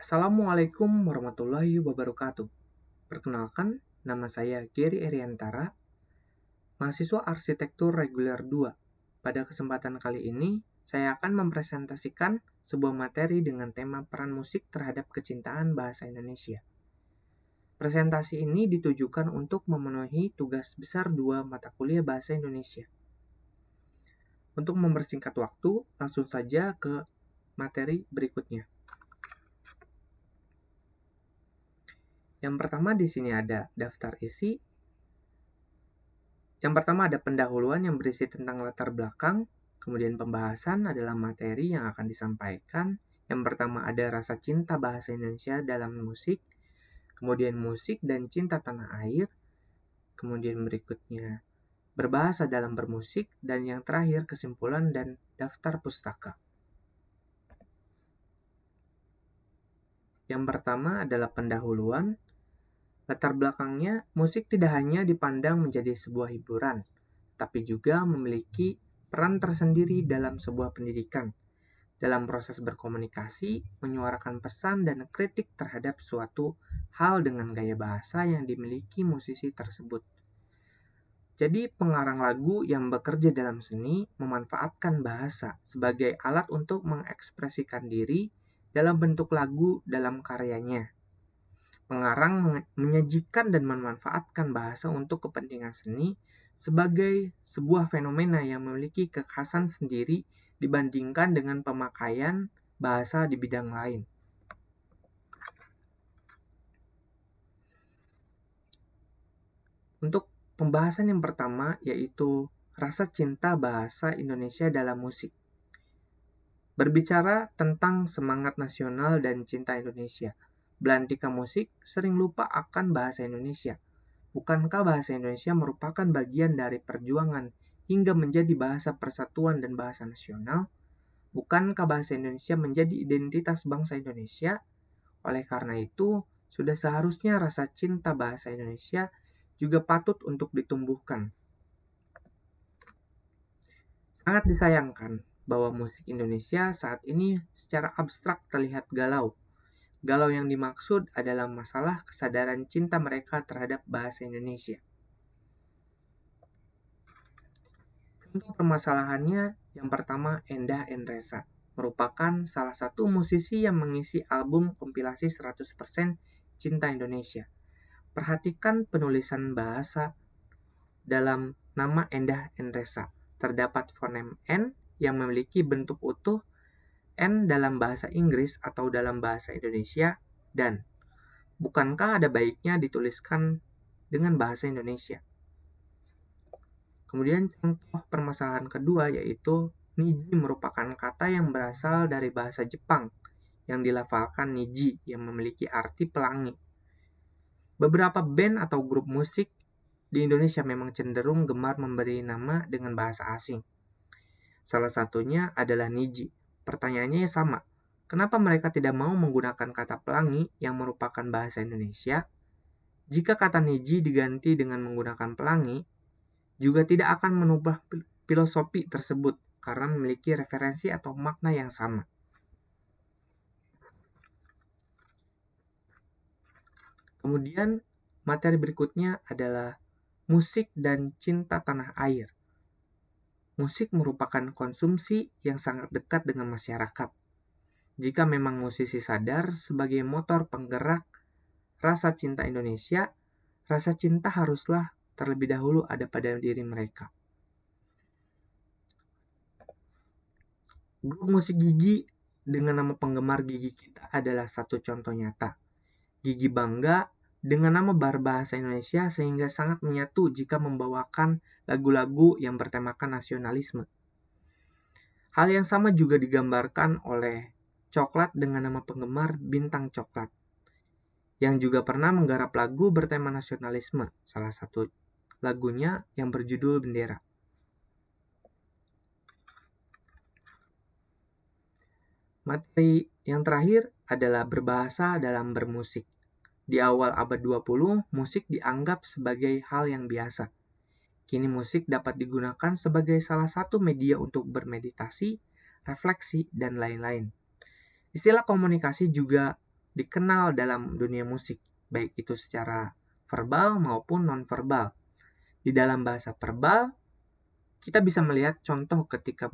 Assalamualaikum warahmatullahi wabarakatuh. Perkenalkan, nama saya Gary Eriantara, mahasiswa Arsitektur Reguler 2. Pada kesempatan kali ini, saya akan mempresentasikan sebuah materi dengan tema peran musik terhadap kecintaan bahasa Indonesia. Presentasi ini ditujukan untuk memenuhi tugas besar 2 mata kuliah bahasa Indonesia. Untuk mempersingkat waktu, langsung saja ke materi berikutnya. Yang pertama di sini ada daftar isi. Yang pertama ada pendahuluan yang berisi tentang latar belakang, kemudian pembahasan adalah materi yang akan disampaikan. Yang pertama ada rasa cinta bahasa Indonesia dalam musik, kemudian musik dan cinta tanah air, kemudian berikutnya berbahasa dalam bermusik, dan yang terakhir kesimpulan dan daftar pustaka. Yang pertama adalah pendahuluan. Latar belakangnya, musik tidak hanya dipandang menjadi sebuah hiburan, tapi juga memiliki peran tersendiri dalam sebuah pendidikan, dalam proses berkomunikasi, menyuarakan pesan dan kritik terhadap suatu hal dengan gaya bahasa yang dimiliki musisi tersebut. Jadi, pengarang lagu yang bekerja dalam seni memanfaatkan bahasa sebagai alat untuk mengekspresikan diri dalam bentuk lagu dalam karyanya. Pengarang menyajikan dan memanfaatkan bahasa untuk kepentingan seni sebagai sebuah fenomena yang memiliki kekhasan sendiri dibandingkan dengan pemakaian bahasa di bidang lain. Untuk pembahasan yang pertama yaitu rasa cinta bahasa Indonesia dalam musik. Berbicara tentang semangat nasional dan cinta Indonesia, belantika musik sering lupa akan bahasa Indonesia. Bukankah bahasa Indonesia merupakan bagian dari perjuangan hingga menjadi bahasa persatuan dan bahasa nasional? Bukankah bahasa Indonesia menjadi identitas bangsa Indonesia? Oleh karena itu, sudah seharusnya rasa cinta bahasa Indonesia juga patut untuk ditumbuhkan. Sangat disayangkan bahwa musik Indonesia saat ini secara abstrak terlihat galau. Galau yang dimaksud adalah masalah kesadaran cinta mereka terhadap bahasa Indonesia. Contoh permasalahannya yang pertama Endah Endresa, merupakan salah satu musisi yang mengisi album kompilasi 100% Cinta Indonesia. Perhatikan penulisan bahasa dalam nama Endah Endresa. Terdapat fonem N yang memiliki bentuk utuh N dalam bahasa Inggris atau dalam bahasa Indonesia, dan bukankah ada baiknya dituliskan dengan bahasa Indonesia? Kemudian contoh permasalahan kedua yaitu Niji merupakan kata yang berasal dari bahasa Jepang yang dilafalkan Niji yang memiliki arti pelangi. Beberapa band atau grup musik di Indonesia memang cenderung gemar memberi nama dengan bahasa asing. Salah satunya adalah Niji. Pertanyaannya sama, kenapa mereka tidak mau menggunakan kata pelangi yang merupakan bahasa Indonesia? Jika kata Niji diganti dengan menggunakan pelangi, juga tidak akan mengubah filosofi tersebut karena memiliki referensi atau makna yang sama. Kemudian, materi berikutnya adalah musik dan cinta tanah air. Musik merupakan konsumsi yang sangat dekat dengan masyarakat. Jika memang musisi sadar sebagai motor penggerak rasa cinta Indonesia, rasa cinta haruslah terlebih dahulu ada pada diri mereka. Grup musik Gigi dengan nama penggemar Gigi Kita adalah satu contoh nyata. Gigi bangga dengan nama berbahasa Indonesia sehingga sangat menyatu jika membawakan lagu-lagu yang bertemakan nasionalisme. Hal yang sama juga digambarkan oleh Coklat dengan nama penggemar Bintang Coklat, yang juga pernah menggarap lagu bertema nasionalisme, salah satu lagunya yang berjudul Bendera. Materi yang terakhir adalah berbahasa dalam bermusik. Di awal abad 20, musik dianggap sebagai hal yang biasa. Kini musik dapat digunakan sebagai salah satu media untuk bermeditasi, refleksi, dan lain-lain. Istilah komunikasi juga dikenal dalam dunia musik, baik itu secara verbal maupun non-verbal. Di dalam bahasa verbal, kita bisa melihat contoh ketika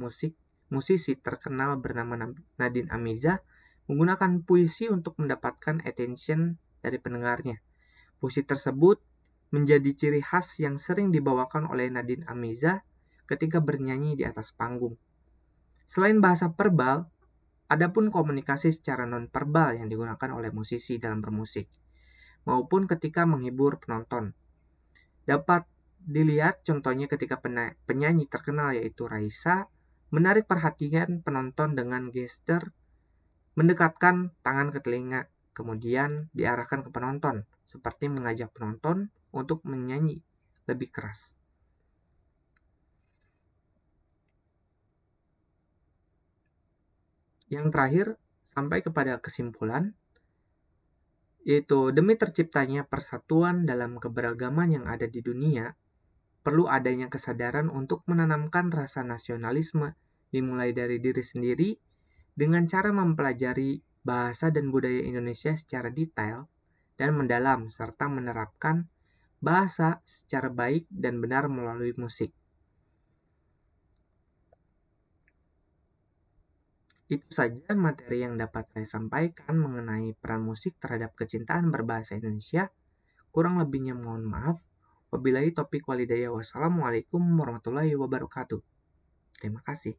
musisi terkenal bernama Nadine Amizah menggunakan puisi untuk mendapatkan attention dari pendengarnya. Puisi tersebut menjadi ciri khas yang sering dibawakan oleh Nadine Amizah ketika bernyanyi di atas panggung. Selain bahasa verbal, ada pun komunikasi secara non-verbal yang digunakan oleh musisi dalam bermusik, maupun ketika menghibur penonton. Dapat dilihat contohnya ketika penyanyi terkenal yaitu Raisa menarik perhatian penonton dengan gestur mendekatkan tangan ke telinga, kemudian diarahkan ke penonton, seperti mengajak penonton untuk menyanyi lebih keras. Yang terakhir, sampai kepada kesimpulan, yaitu demi terciptanya persatuan dalam keberagaman yang ada di dunia, perlu adanya kesadaran untuk menanamkan rasa nasionalisme dimulai dari diri sendiri dengan cara mempelajari bahasa dan budaya Indonesia secara detail dan mendalam serta menerapkan bahasa secara baik dan benar melalui musik. Itu saja materi yang dapat saya sampaikan mengenai peran musik terhadap kecintaan berbahasa Indonesia. Kurang lebihnya mohon maaf. Wabillahi taufiq walhidayah. Wassalamualaikum warahmatullahi wabarakatuh. Terima kasih.